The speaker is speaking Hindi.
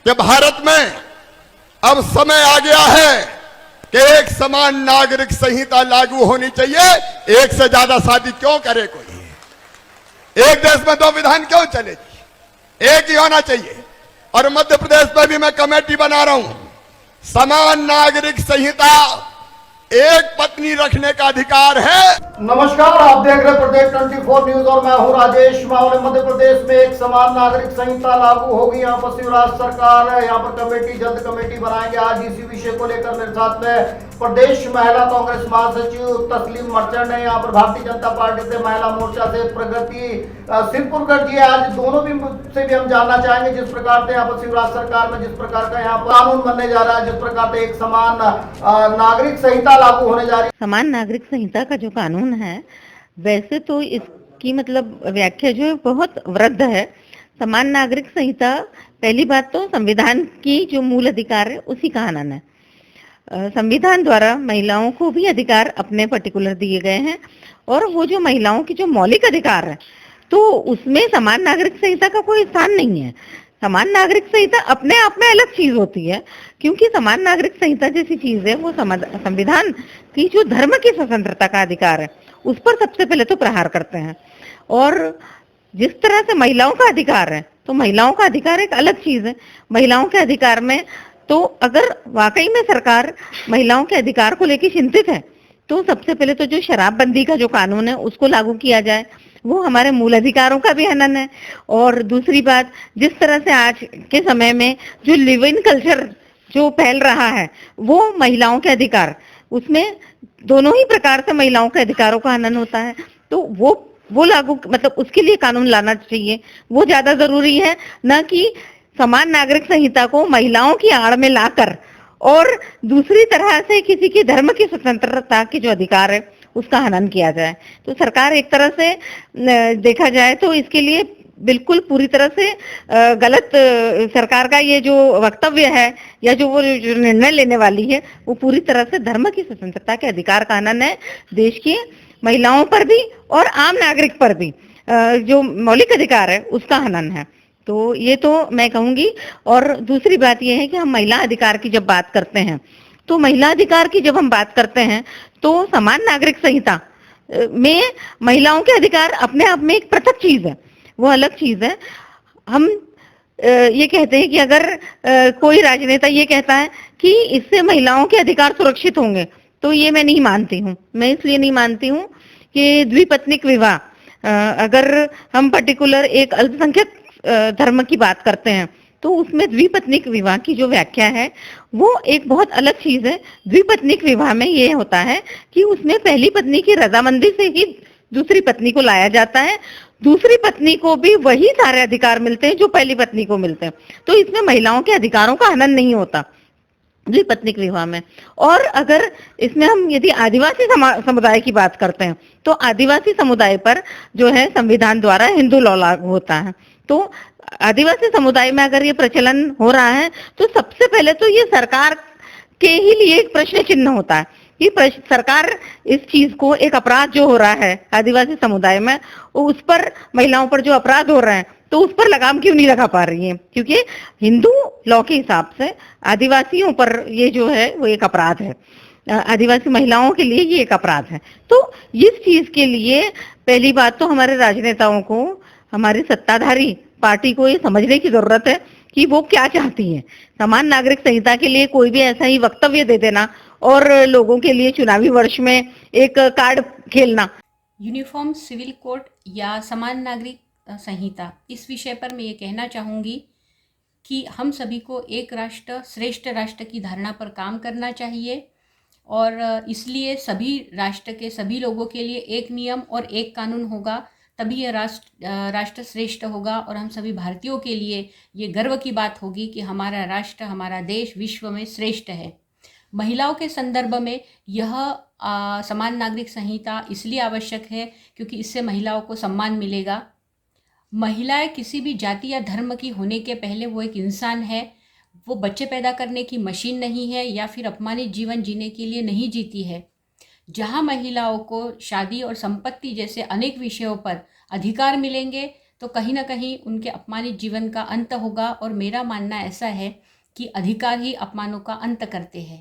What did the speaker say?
कि भारत में अब समय आ गया है कि एक समान नागरिक संहिता लागू होनी चाहिए। एक से ज्यादा शादी क्यों करे कोई? एक देश में दो विधान क्यों चलेगी? एक ही होना चाहिए। और मध्य प्रदेश में भी मैं कमेटी बना रहा हूं। समान नागरिक संहिता, एक पत्नी रखने का अधिकार है। नमस्कार, आप देख रहे प्रदेश 24 न्यूज और मैं हूं राजेश मावले। मध्य प्रदेश में एक समान नागरिक संहिता लागू होगी। यहाँ पर शिवराज सरकार है, यहाँ पर कमेटी जल्द कमेटी बनाएंगे। आज इसी विषय को लेकर मेरे साथ में प्रदेश महिला कांग्रेस महासचिव तस्लीम मर्चेंट है, यहाँ पर भारतीय जनता पार्टी से महिला मोर्चा से प्रगति सिरपुरकर जी। आज दोनों भी से भी हम जानना चाहेंगे जिस प्रकार से यहाँ पर शिवराज सरकार में जिस प्रकार का यहाँ पर कानून बनने जा रहा है, जिस प्रकार से एक समान नागरिक संहिता लागू होने जा रही है। समान नागरिक संहिता का जो कानून है, वैसे तो इसकी मतलब व्याख्या जो है बहुत वृद्ध है। समान नागरिक संहिता, पहली बात तो संविधान की जो मूल अधिकार है उसी का हनन है। संविधान द्वारा महिलाओं को भी अधिकार अपने पर्टिकुलर दिए गए हैं और वो जो महिलाओं की जो मौलिक अधिकार है तो उसमें समान नागरिक संहिता का कोई स्थान नहीं है। समान नागरिक संहिता अपने आप में अलग चीज होती है, क्योंकि समान नागरिक संहिता जैसी चीज है वो संविधान की जो धर्म की स्वतंत्रता का अधिकार है उस पर सबसे पहले तो प्रहार करते हैं। और जिस तरह से महिलाओं का अधिकार है तो महिलाओं का अधिकार एक अलग चीज है। महिलाओं के अधिकार में तो अगर वाकई में सरकार महिलाओं के अधिकार को लेकर चिंतित है तो सबसे पहले तो जो शराबबंदी का जो कानून है उसको लागू किया जाए, वो हमारे मूल अधिकारों का भी हनन है। और दूसरी बात, जिस तरह से आज के समय में जो लिव इन कल्चर जो फैल रहा है वो महिलाओं के अधिकार, उसमें दोनों ही प्रकार से महिलाओं के अधिकारों का हनन होता है। तो वो लागू मतलब उसके लिए कानून लाना चाहिए, वो ज्यादा जरूरी है, न कि समान नागरिक संहिता को महिलाओं की आड़ में लाकर और दूसरी तरह से किसी की धर्म की स्वतंत्रता के जो अधिकार है उसका हनन किया जाए। तो सरकार एक तरह से देखा जाए तो इसके लिए बिल्कुल पूरी तरह से गलत सरकार का ये जो वक्तव्य है या जो वो जो निर्णय लेने वाली है वो पूरी तरह से धर्म की स्वतंत्रता के अधिकार का हनन है। देश की महिलाओं पर भी और आम नागरिक पर भी जो मौलिक अधिकार है उसका हनन है। तो ये तो मैं कहूंगी। और दूसरी बात ये है कि हम महिला अधिकार की जब बात करते हैं तो महिला अधिकार की जब हम बात करते हैं तो समान नागरिक संहिता में महिलाओं के अधिकार अपने आप में एक पृथक चीज है, वो अलग चीज है। हम ये कहते हैं कि अगर कोई राजनेता ये कहता है कि इससे महिलाओं के अधिकार सुरक्षित होंगे तो ये मैं नहीं मानती हूँ। मैं इसलिए नहीं मानती हूँ कि द्विपत्निक विवाह, अगर हम पर्टिकुलर एक अल्पसंख्यक धर्म की बात करते हैं तो उसमें द्विपत्निक विवाह की जो व्याख्या है वो एक बहुत अलग चीज है। द्विपत्निक विवाह में ये होता है कि उसमें पहली पत्नी की रजामंदी से ही दूसरी पत्नी को लाया जाता है, दूसरी पत्नी को भी वही सारे अधिकार मिलते हैं जो पहली पत्नी को मिलते हैं। तो इसमें महिलाओं के अधिकारों का हनन नहीं होता द्विपत्निक विवाह में। और अगर इसमें हम यदि आदिवासी समुदाय की बात करते हैं तो आदिवासी समुदाय पर जो है संविधान द्वारा हिंदू लॉ लागू होता है। तो आदिवासी समुदाय में अगर ये प्रचलन हो रहा है तो सबसे पहले तो ये सरकार के ही लिए एक प्रश्न चिन्ह होता है कि सरकार इस चीज को, एक अपराध जो हो रहा है आदिवासी समुदाय में, उस पर महिलाओं पर जो अपराध हो रहे हैं तो उस पर लगाम क्यों नहीं लगा पा रही है, क्योंकि हिंदू लॉ के हिसाब से आदिवासियों पर ये जो है वो एक अपराध है, आदिवासी महिलाओं के लिए ये एक अपराध है। तो इस चीज के लिए पहली बात तो हमारे राजनेताओं को, हमारी सत्ताधारी पार्टी को ये समझने की जरूरत है कि वो क्या चाहती है। समान नागरिक संहिता के लिए कोई भी ऐसा ही वक्तव्य दे देना और लोगों के लिए चुनावी वर्ष में एक कार्ड खेलना। यूनिफॉर्म सिविल कोड या समान नागरिक संहिता, इस विषय पर मैं ये कहना चाहूँगी कि हम सभी को एक राष्ट्र श्रेष्ठ राष्ट्र की धारणा पर काम करना चाहिए और इसलिए सभी राष्ट्र के सभी लोगों के लिए एक नियम और एक कानून होगा, तभी यह राष्ट्र श्रेष्ठ होगा और हम सभी भारतीयों के लिए ये गर्व की बात होगी कि हमारा राष्ट्र, हमारा देश विश्व में श्रेष्ठ है। महिलाओं के संदर्भ में यह समान नागरिक संहिता इसलिए आवश्यक है क्योंकि इससे महिलाओं को सम्मान मिलेगा। महिलाएं किसी भी जाति या धर्म की होने के पहले वो एक इंसान है, वो बच्चे पैदा करने की मशीन नहीं है या फिर अपमानित जीवन जीने के लिए नहीं जीती है। जहां महिलाओं को शादी और संपत्ति जैसे अनेक विषयों पर अधिकार मिलेंगे तो कहीं ना कहीं उनके अपमानित जीवन का अंत होगा। और मेरा मानना ऐसा है कि अधिकार ही अपमानों का अंत करते हैं।